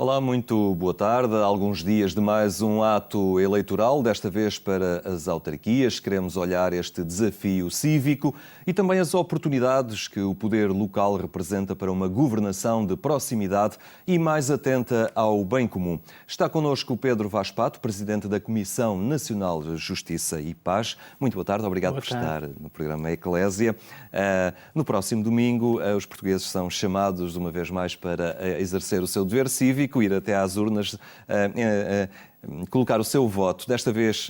Olá, muito boa tarde. Há alguns dias de mais um ato eleitoral, desta vez para as autarquias. Queremos olhar este desafio cívico e também as oportunidades que o poder local representa para uma governação de proximidade e mais atenta ao bem comum. Está connosco o Pedro Vaz Pato, presidente da Comissão Nacional de Justiça e Paz. Muito boa tarde, obrigado por estar no programa Eclésia. No próximo domingo, os portugueses são chamados uma vez mais para exercer o seu dever cívico, ir até às urnas, colocar o seu voto, desta vez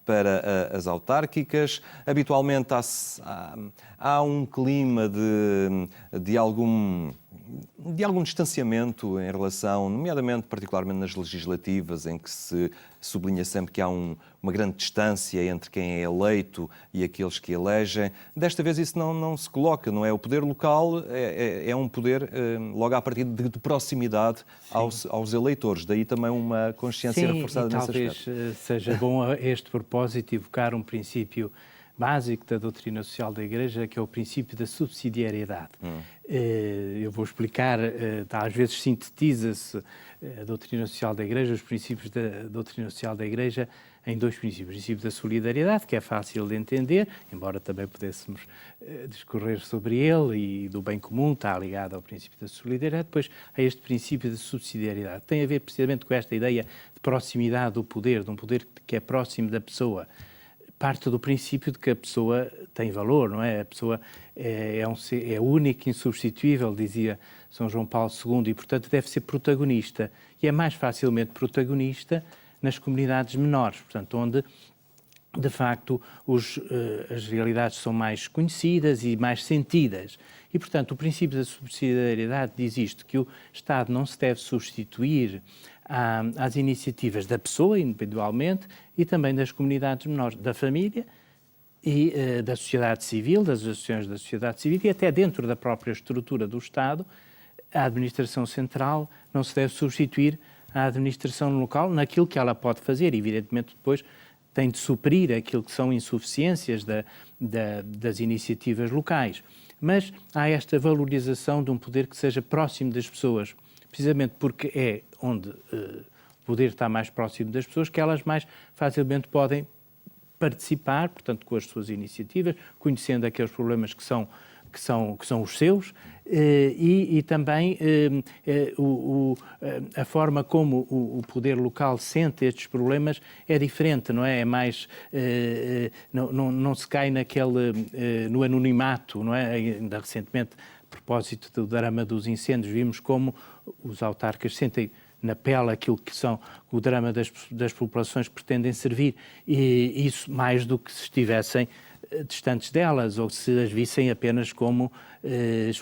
para as autárquicas. Habitualmente há um clima de algum distanciamento em relação, nomeadamente, particularmente nas legislativas, em que se sublinha sempre que há uma grande distância entre quem é eleito e aqueles que elegem. Desta vez isso não se coloca, não é? O poder local é um poder, logo à partida, de proximidade aos eleitores. Daí também uma consciência reforçada nesse aspecto. Talvez seja bom a este propósito evocar um princípio básico da doutrina social da Igreja, que é o princípio da subsidiariedade. Eu vou explicar, às vezes sintetiza-se a doutrina social da Igreja, os princípios da doutrina social da Igreja em dois princípios. O princípio da solidariedade, que é fácil de entender, embora também pudéssemos discorrer sobre ele, e do bem comum, está ligado ao princípio da solidariedade. Depois, a este princípio da subsidiariedade. Tem a ver precisamente com esta ideia de proximidade do poder, de um poder que é próximo da pessoa. Parte do princípio de que a pessoa tem valor, não é? A pessoa é única, insubstituível, dizia São João Paulo II, e, portanto, deve ser protagonista. E é mais facilmente protagonista nas comunidades menores, portanto, onde, de facto, as realidades são mais conhecidas e mais sentidas. E, portanto, o princípio da subsidiariedade diz isto, que o Estado não se deve substituir às iniciativas da pessoa, individualmente, e também das comunidades menores, da família e da sociedade civil, das associações da sociedade civil, e até dentro da própria estrutura do Estado, a administração central não se deve substituir à administração local naquilo que ela pode fazer. Evidentemente, depois tem de suprir aquilo que são insuficiências das iniciativas locais. Mas há esta valorização de um poder que seja próximo das pessoas, precisamente porque é onde o poder está mais próximo das pessoas, que elas mais facilmente podem participar, portanto, com as suas iniciativas, conhecendo aqueles problemas que são os seus, e também a forma como o poder local sente estes problemas é diferente, não é? É mais, não se cai no anonimato, não é? Ainda recentemente, a propósito do drama dos incêndios, vimos como os autarcas sentem na pele aquilo que são o drama das populações que pretendem servir, e isso mais do que se estivessem distantes delas, ou se as vissem apenas como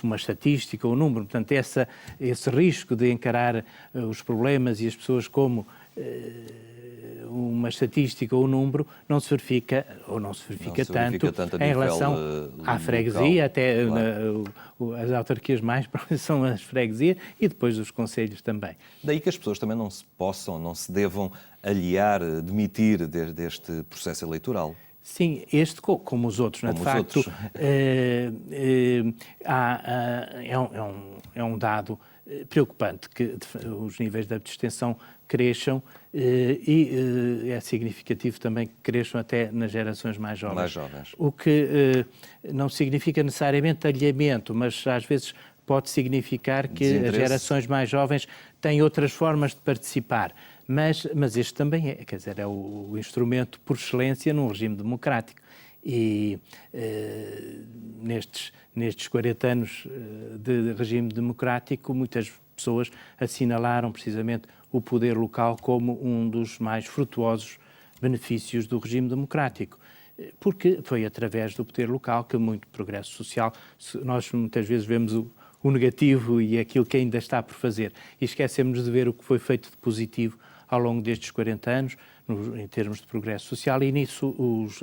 uma estatística ou um número. Portanto, esse risco de encarar os problemas e as pessoas como uma estatística ou um número não se verifica tanto em relação à freguesia, até claro. As autarquias mais próximas são as freguesias e depois os concelhos também. Daí que as pessoas também não se devam aliar, demitir deste processo eleitoral. Sim, este como os outros, de facto, é um dado preocupante que os níveis de abstenção cresçam e é significativo também que cresçam até nas gerações mais jovens. O que não significa necessariamente alheamento, mas às vezes pode significar que as gerações mais jovens têm outras formas de participar. Mas este também é o instrumento por excelência num regime democrático. E nestes 40 anos de regime democrático, muitas pessoas assinalaram precisamente o poder local como um dos mais frutuosos benefícios do regime democrático. Porque foi através do poder local que muito progresso social, nós muitas vezes vemos o negativo e aquilo que ainda está por fazer, e esquecemos de ver o que foi feito de positivo ao longo destes 40 anos, em termos de progresso social, e nisso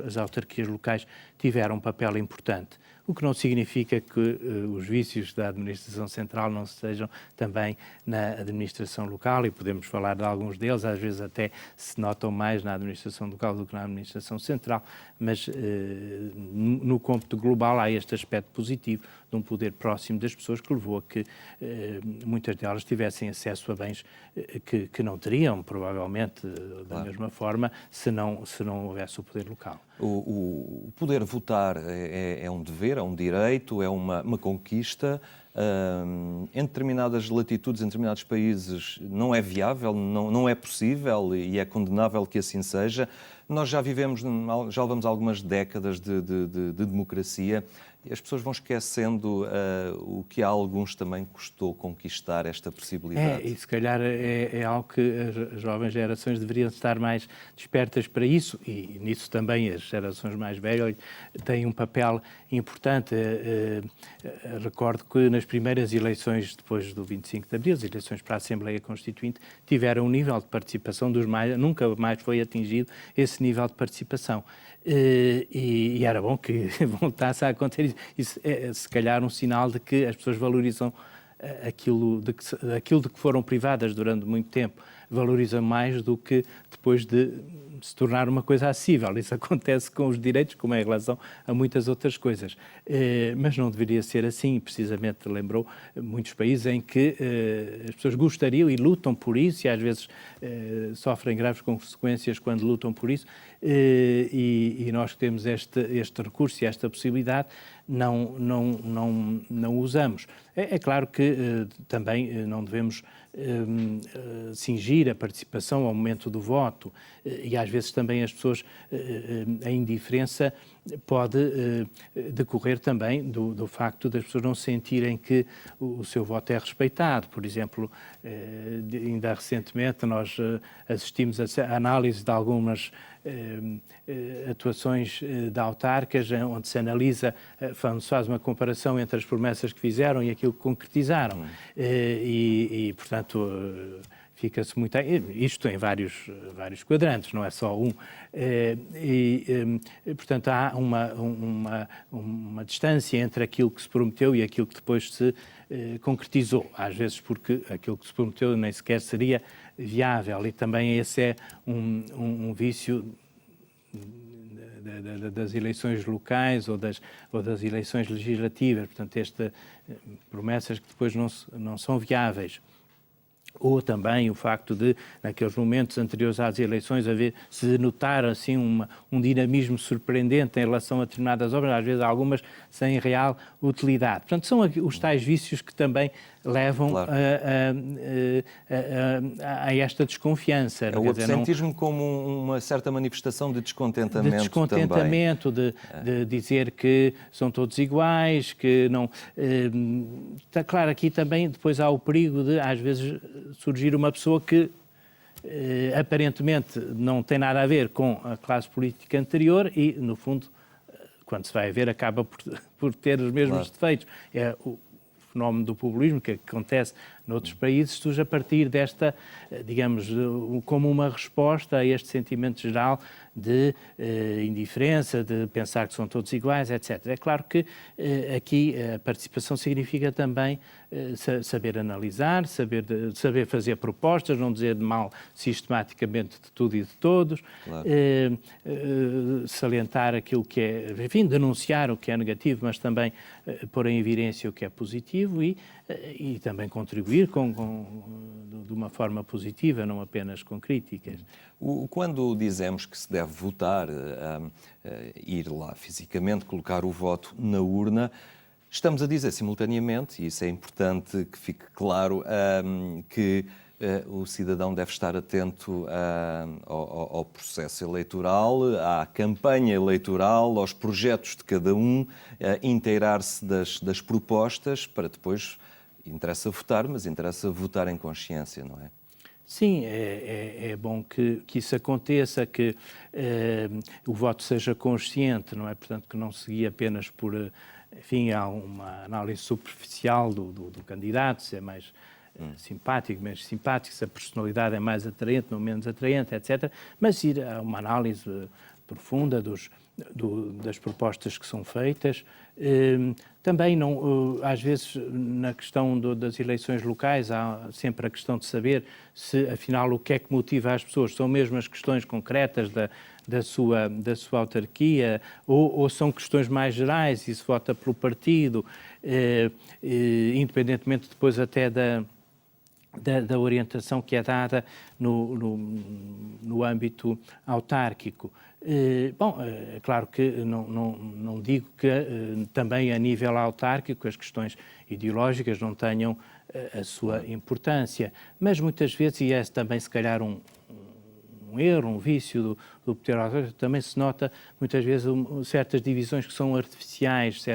as autarquias locais tiveram um papel importante. O que não significa que os vícios da administração central não sejam também na administração local, e podemos falar de alguns deles, às vezes até se notam mais na administração local do que na administração central, mas no cômputo global há este aspecto positivo de um poder próximo das pessoas que levou a que muitas delas tivessem acesso a bens que não teriam, provavelmente, da mesma forma, se não houvesse o poder local. O poder votar é um dever, é um direito, é uma conquista. Em determinadas latitudes, em determinados países, não é viável, não é possível e é condenável que assim seja. Nós já levamos algumas décadas de democracia e as pessoas vão esquecendo o que a alguns também custou conquistar esta possibilidade. E se calhar é algo que as jovens gerações deveriam estar mais despertas para isso, e nisso também as gerações mais velhas têm um papel importante. Recordo que nas primeiras eleições, depois do 25 de Abril, as eleições para a Assembleia Constituinte, tiveram um nível de participação nunca mais foi atingido esse nível de participação. E era bom que voltasse a acontecer. Isso é, se calhar, um sinal de que as pessoas valorizam aquilo de que foram privadas durante muito tempo, valorizam mais do que depois de se tornar uma coisa acessível. Isso acontece com os direitos, como é em relação a muitas outras coisas. Mas não deveria ser assim, precisamente lembrou muitos países em que as pessoas gostariam e lutam por isso, e às vezes sofrem graves consequências quando lutam por isso, e nós que temos este recurso e esta possibilidade, não usamos. É claro que também não devemos cingir a participação ao momento do voto, e às vezes também as pessoas, a indiferença pode decorrer também do facto das pessoas não sentirem que o seu voto é respeitado. Por exemplo, ainda recentemente nós assistimos a análise de algumas atuações de autarcas, onde se analisa, se faz uma comparação entre as promessas que fizeram e aquilo que concretizaram. E portanto, fica-se muito... Isto em vários quadrantes, não é só um. Portanto, há uma distância entre aquilo que se prometeu e aquilo que depois se concretizou. Às vezes porque aquilo que se prometeu nem sequer seria viável. E também esse é um vício das eleições locais ou das eleições legislativas. Portanto, estas promessas que depois não são viáveis. Ou também o facto de, naqueles momentos anteriores às eleições, se notar assim um dinamismo surpreendente em relação a determinadas obras, às vezes algumas sem real utilidade. Portanto, são os tais vícios que também levam claro. a esta desconfiança. É o absentismo como uma certa manifestação de descontentamento. De descontentamento, de dizer que são todos iguais, que não... Está claro, aqui também depois há o perigo de, às vezes, surgir uma pessoa que aparentemente não tem nada a ver com a classe política anterior e, no fundo, quando se vai a ver, acaba por ter os mesmos defeitos. É o fenómeno do populismo que acontece noutros países surge a partir desta, digamos, como uma resposta a este sentimento geral de indiferença, de pensar que são todos iguais, etc. É claro que aqui a participação significa também saber analisar, saber fazer propostas, não dizer mal sistematicamente de tudo e de todos, claro. Salientar aquilo que é, enfim, denunciar o que é negativo, mas também pôr em evidência o que é positivo e também contribuir de uma forma positiva, não apenas com críticas. Quando dizemos que se deve votar, ir lá fisicamente, colocar o voto na urna, estamos a dizer simultaneamente, e isso é importante que fique claro, que o cidadão deve estar atento ao processo eleitoral, à campanha eleitoral, aos projetos de cada um, inteirar-se das propostas para depois... Interessa votar, mas interessa votar em consciência, não é? Sim, é bom que isso aconteça, que o voto seja consciente, não é? Portanto, que não se guie apenas por... Enfim, há uma análise superficial do candidato, se é mais simpático, menos simpático, se a personalidade é mais atraente, não menos atraente, etc. Mas ir a uma análise profunda das propostas que são feitas. Também, às vezes, na questão das eleições locais, há sempre a questão de saber se, afinal, o que é que motiva as pessoas. São mesmo as questões concretas da sua autarquia ou são questões mais gerais e se vota pelo partido, independentemente depois até da orientação que é dada no âmbito autárquico. É claro que não digo que também a nível autárquico as questões ideológicas não tenham a sua importância, mas muitas vezes, e é também se calhar um erro, um vício do poder autoritário, também se nota muitas vezes certas divisões que são artificiais,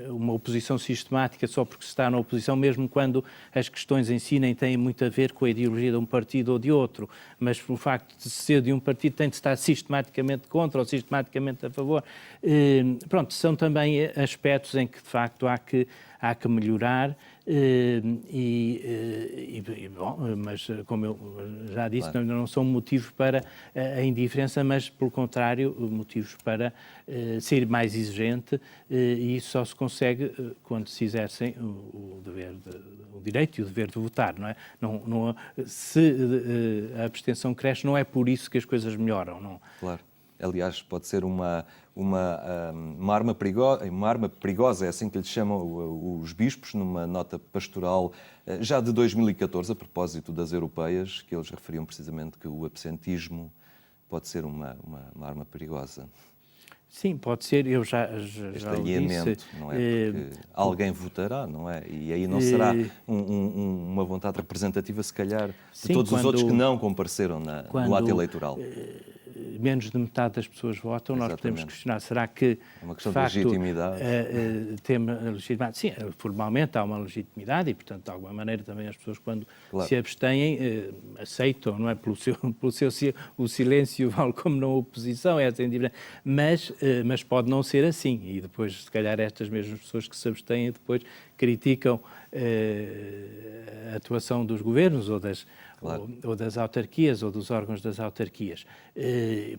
uma oposição sistemática só porque se está na oposição, mesmo quando as questões em si nem têm muito a ver com a ideologia de um partido ou de outro, mas pelo facto de ser de um partido tem de estar sistematicamente contra ou sistematicamente a favor. Pronto, são também aspectos em que de facto há que melhorar. Mas como eu já disse, claro, não são motivos para a indiferença, mas pelo contrário, motivos para ser mais exigente, e isso só se consegue quando se exercem o direito e o dever de votar, não é? Se a abstenção cresce, não é por isso que as coisas melhoram, não? Claro. Aliás, pode ser uma arma perigosa, é assim que lhe chamam os bispos, numa nota pastoral já de 2014, a propósito das europeias, que eles referiam precisamente que o absentismo pode ser uma arma perigosa. Sim, pode ser, eu já o disse. Não é? Porque alguém votará, não é? E aí não será uma vontade representativa, se calhar, de todos os outros que não compareceram no ato eleitoral. Menos de metade das pessoas votam, exatamente, nós podemos questionar, será que, é uma questão de facto, de legitimidade? Tem legitimidade? Sim, formalmente há uma legitimidade e, portanto, de alguma maneira também as pessoas, quando se abstêm, aceitam, não é? O silêncio vale como não oposição, essa indiferença. Mas pode não ser assim, e depois, se calhar, estas mesmas pessoas que se abstêm depois criticam a atuação dos governos ou das autarquias ou dos órgãos das autarquias.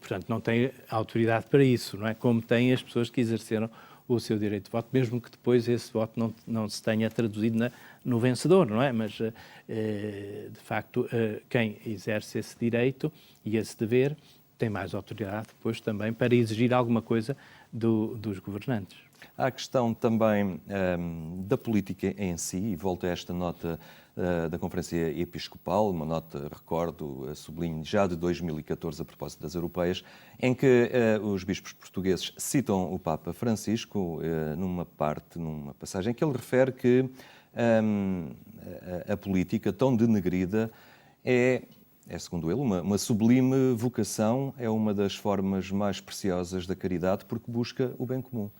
Portanto, não tem autoridade para isso, não é? Como têm as pessoas que exerceram o seu direito de voto, mesmo que depois esse voto não se tenha traduzido no vencedor, não é? Mas, de facto, quem exerce esse direito e esse dever tem mais autoridade depois também para exigir alguma coisa dos governantes. Há a questão também da política em si, e volto a esta nota da Conferência Episcopal, uma nota, recordo, sublinho, já de 2014, a propósito das europeias, em que os bispos portugueses citam o Papa Francisco numa passagem, que ele refere que a política tão denegrida é, segundo ele, uma sublime vocação, é uma das formas mais preciosas da caridade, porque busca o bem comum.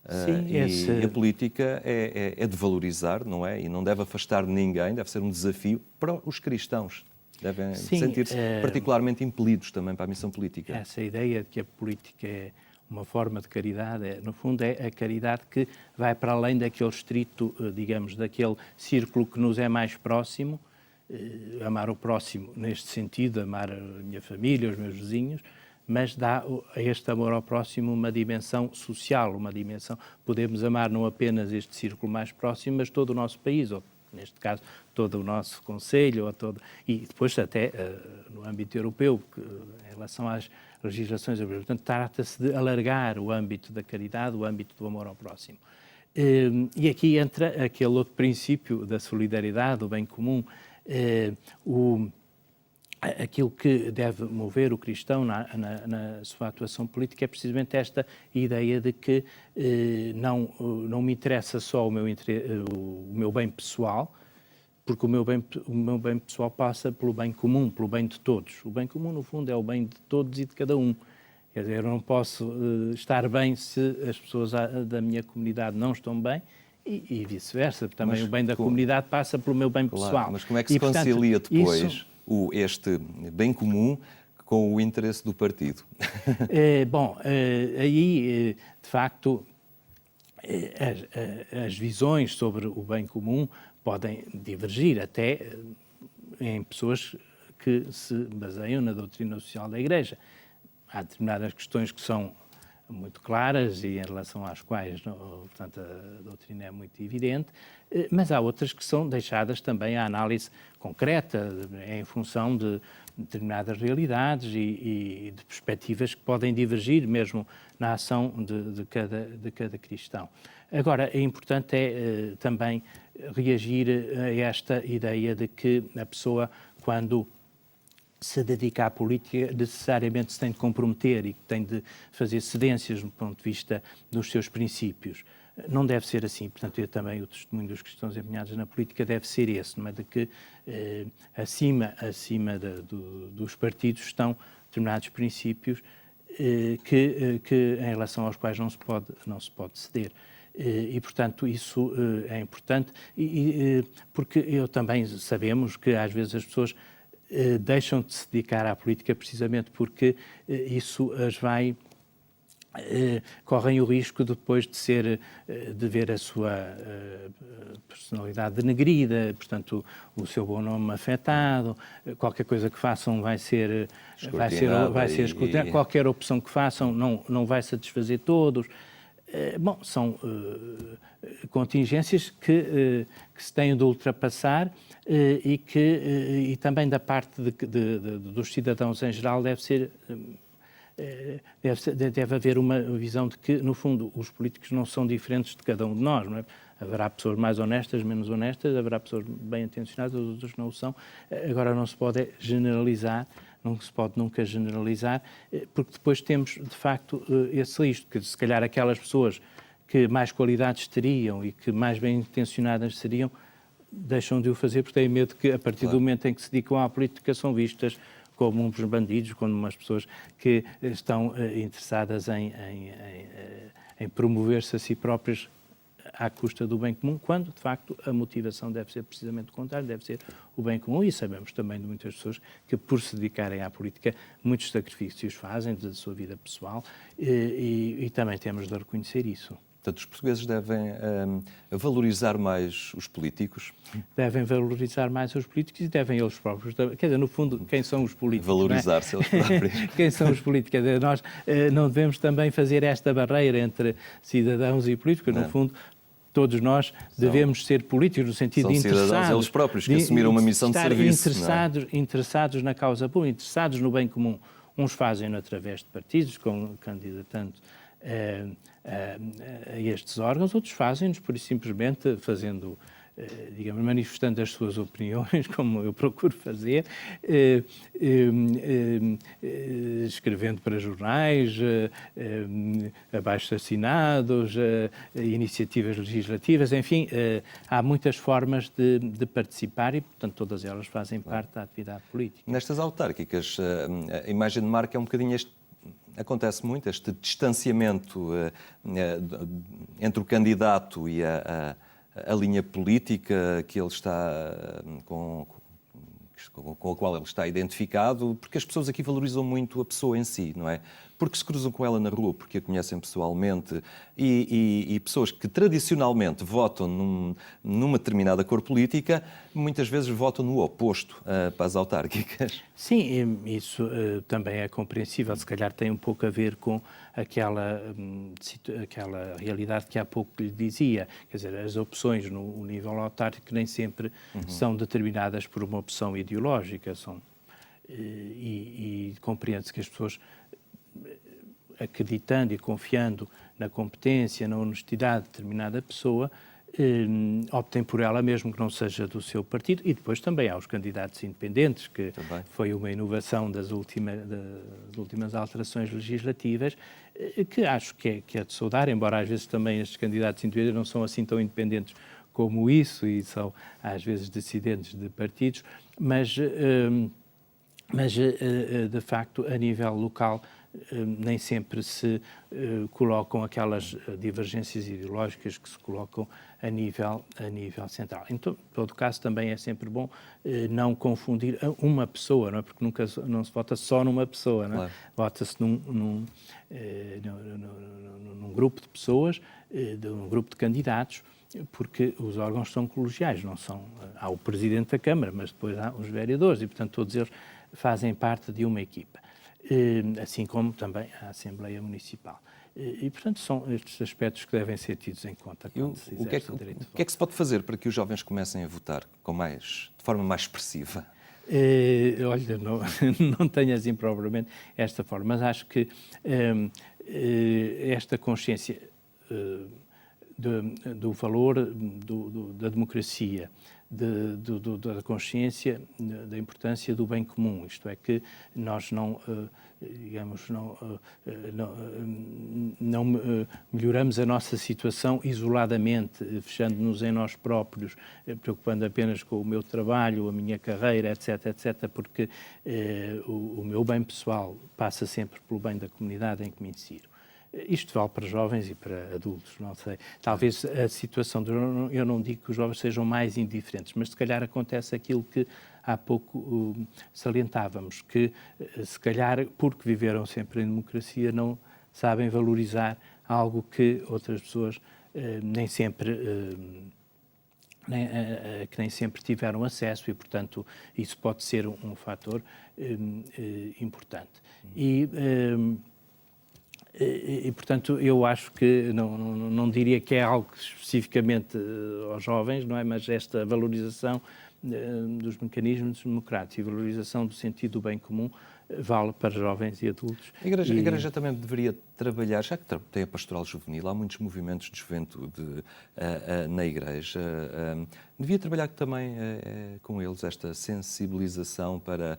Sim, e a política é de valorizar, não é? E não deve afastar ninguém, deve ser um desafio para os cristãos. Devem sentir-se particularmente impelidos também para a missão política. Essa ideia de que a política é uma forma de caridade, no fundo, é a caridade que vai para além daquele estrito, digamos, daquele círculo que nos é mais próximo. Amar o próximo neste sentido, amar a minha família, os meus vizinhos, mas dá a este amor ao próximo uma dimensão social, uma dimensão... Podemos amar não apenas este círculo mais próximo, mas todo o nosso país, ou neste caso, todo o nosso concelho, e depois até no âmbito europeu, em relação às legislações europeias. Portanto, trata-se de alargar o âmbito da caridade, o âmbito do amor ao próximo. E aqui entra aquele outro princípio da solidariedade, do bem comum, aquilo que deve mover o cristão na sua atuação política é precisamente esta ideia de que não me interessa só o meu bem pessoal, porque o meu bem pessoal passa pelo bem comum, pelo bem de todos. O bem comum, no fundo, é o bem de todos e de cada um. Quer dizer, eu não posso estar bem se as pessoas da minha comunidade não estão bem, e vice-versa. Também o bem da comunidade passa pelo meu bem pessoal. Claro, mas como é que se concilia depois este bem comum com o interesse do partido? Aí, de facto, as visões sobre o bem comum podem divergir até em pessoas que se baseiam na doutrina social da Igreja. Há determinadas questões que são muito claras e em relação às quais, portanto, a doutrina é muito evidente, mas há outras que são deixadas também à análise concreta, em função de determinadas realidades e de perspectivas que podem divergir mesmo na ação de cada cristão. Agora, é importante também reagir a esta ideia de que a pessoa, quando se dedica à política, necessariamente se tem de comprometer e que tem de fazer cedências do ponto de vista dos seus princípios. Não deve ser assim. Portanto, também o testemunho dos cristãos empenhados na política deve ser esse, não é? De que acima dos partidos estão determinados princípios que em relação aos quais não se pode ceder. E, portanto, isso é importante, porque também sabemos que às vezes as pessoas deixam de se dedicar à política precisamente porque isso as vai... correm o risco depois de ver a sua personalidade denegrida, portanto, o seu bom nome afetado, qualquer coisa que façam vai ser escrutinada, qualquer opção que façam não vai satisfazer todos. Bom, são contingências que se têm de ultrapassar e também da parte dos cidadãos em geral deve haver uma visão de que, no fundo, os políticos não são diferentes de cada um de nós, não é? Haverá pessoas mais honestas, menos honestas, haverá pessoas bem intencionadas, outras não o são. Agora, não se pode generalizar, não se pode nunca generalizar, porque depois temos, de facto, esse risco, que se calhar aquelas pessoas que mais qualidades teriam e que mais bem intencionadas seriam, deixam de o fazer porque têm medo que, a partir do momento em que se dedicam à política, são vistas como uns bandidos, como umas pessoas que estão interessadas em promover-se a si próprias à custa do bem comum, quando, de facto, a motivação deve ser precisamente o contrário, deve ser o bem comum, e sabemos também de muitas pessoas que, por se dedicarem à política, muitos sacrifícios fazem da sua vida pessoal e também temos de reconhecer isso. Portanto, os portugueses devem valorizar mais os políticos? Devem valorizar mais os políticos e devem eles próprios. Quer dizer, no fundo, quem são os políticos? Valorizar-se eles próprios. Quem são os políticos? Quer dizer, nós não devemos também fazer esta barreira entre cidadãos e políticos. No fundo, todos nós devemos ser políticos no sentido de interessados. São cidadãos eles próprios que assumiram uma missão de serviço. Interessados na causa pública, interessados no bem comum. Uns fazem-no através de partidos, candidatando a estes órgãos, outros fazem-nos por simplesmente fazendo, digamos, manifestando as suas opiniões, como eu procuro fazer, escrevendo para jornais, abaixo-assinados, iniciativas legislativas, enfim, há muitas formas de participar e, portanto, todas elas fazem parte da atividade política. Nestas autárquicas, a imagem de marca é um bocadinho acontece muito este distanciamento entre o candidato e a linha política que ele está com a qual ele está identificado, porque as pessoas aqui valorizam muito a pessoa em si, não é? Porque se cruzam com ela na rua, porque a conhecem pessoalmente e pessoas que tradicionalmente votam numa determinada cor política, muitas vezes votam no oposto para as autárquicas. Sim, isso também é compreensível, se calhar tem um pouco a ver com aquela realidade que há pouco lhe dizia, quer dizer, as opções no nível autárquico nem sempre são determinadas por uma opção ideológica, e compreende-se que as pessoas, acreditando e confiando na competência, na honestidade de determinada pessoa, optem por ela mesmo que não seja do seu partido. E depois também há os candidatos independentes, que também foi uma inovação das últimas alterações legislativas, que acho que é de saudar, embora às vezes também estes candidatos independentes não são assim tão independentes como isso e são às vezes dissidentes de partidos, mas de facto a nível local nem sempre se colocam aquelas divergências ideológicas que se colocam a nível central. Em todo caso, também é sempre bom não confundir uma pessoa, não é? Porque não se vota só numa pessoa, não é? Claro. Vota-se num grupo de pessoas, num grupo de candidatos, porque os órgãos são colegiais, não são... Há o Presidente da Câmara, mas depois há os vereadores e, portanto, todos eles fazem parte de uma equipa, assim como também a Assembleia Municipal. E, portanto, são estes aspectos que devem ser tidos em conta quando se exerce o direito de voto. O que é que se pode fazer para que os jovens comecem a votar de forma mais expressiva? Olha, não tenho assim propriamente esta forma, mas acho que esta consciência do valor da democracia, da consciência da importância do bem comum, isto é, que nós não melhoramos a nossa situação isoladamente, fechando-nos em nós próprios, preocupando apenas com o meu trabalho, a minha carreira, etc., porque o meu bem pessoal passa sempre pelo bem da comunidade em que me insiro. Isto vale para jovens e para adultos, não sei. Talvez a situação, eu não digo que os jovens sejam mais indiferentes, mas se calhar acontece aquilo que há pouco salientávamos, que se calhar, porque viveram sempre em democracia, não sabem valorizar algo que outras pessoas nem sempre tiveram acesso e, portanto, isso pode ser um fator importante. E, portanto, eu acho que não diria que é algo especificamente aos jovens, não é? Mas esta valorização dos mecanismos democráticos e valorização do sentido do bem comum vale para jovens e adultos. A Igreja também deveria trabalhar, já que tem a pastoral juvenil, há muitos movimentos de juventude na Igreja, devia trabalhar também com eles esta sensibilização para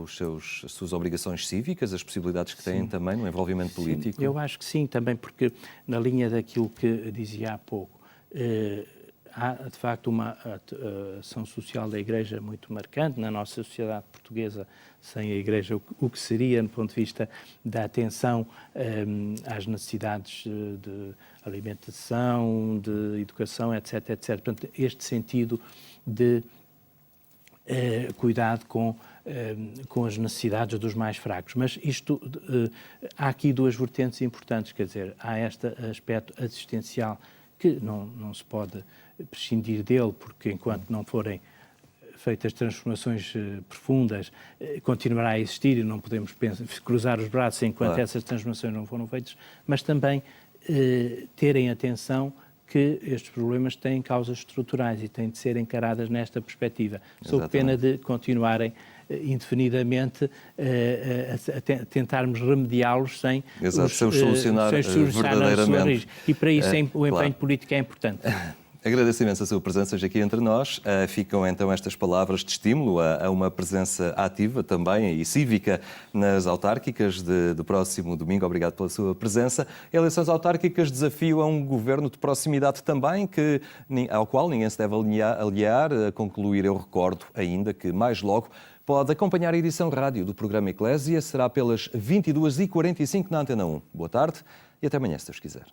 as suas obrigações cívicas, as possibilidades que têm também no envolvimento político? Sim, eu acho que sim, também porque na linha daquilo que dizia há pouco, há de facto uma ação social da Igreja muito marcante na nossa sociedade portuguesa. Sem a Igreja, o que seria, do ponto de vista da atenção às necessidades de alimentação, de educação, etc. Portanto, este sentido de cuidado com as necessidades dos mais fracos. Mas há aqui duas vertentes importantes, quer dizer, há este aspecto assistencial que não se pode prescindir dele, porque enquanto não forem feitas transformações profundas, continuará a existir e não podemos cruzar os braços enquanto essas transformações não foram feitas, mas também terem atenção que estes problemas têm causas estruturais e têm de ser encaradas nesta perspectiva, sob pena de continuarem indefinidamente a tentarmos remediá-los sem solucionar verdadeiramente. E para isso o empenho político é importante. Agradeço imenso a sua presença hoje aqui entre nós. Ficam então estas palavras de estímulo a uma presença ativa também e cívica nas autárquicas do próximo domingo. Obrigado pela sua presença. Eleições autárquicas, desafio a um governo de proximidade também, ao qual ninguém se deve aliar. A concluir, eu recordo ainda que mais logo pode acompanhar a edição rádio do programa Eclésia. Será pelas 22h45 na Antena 1. Boa tarde e até amanhã, se Deus quiser.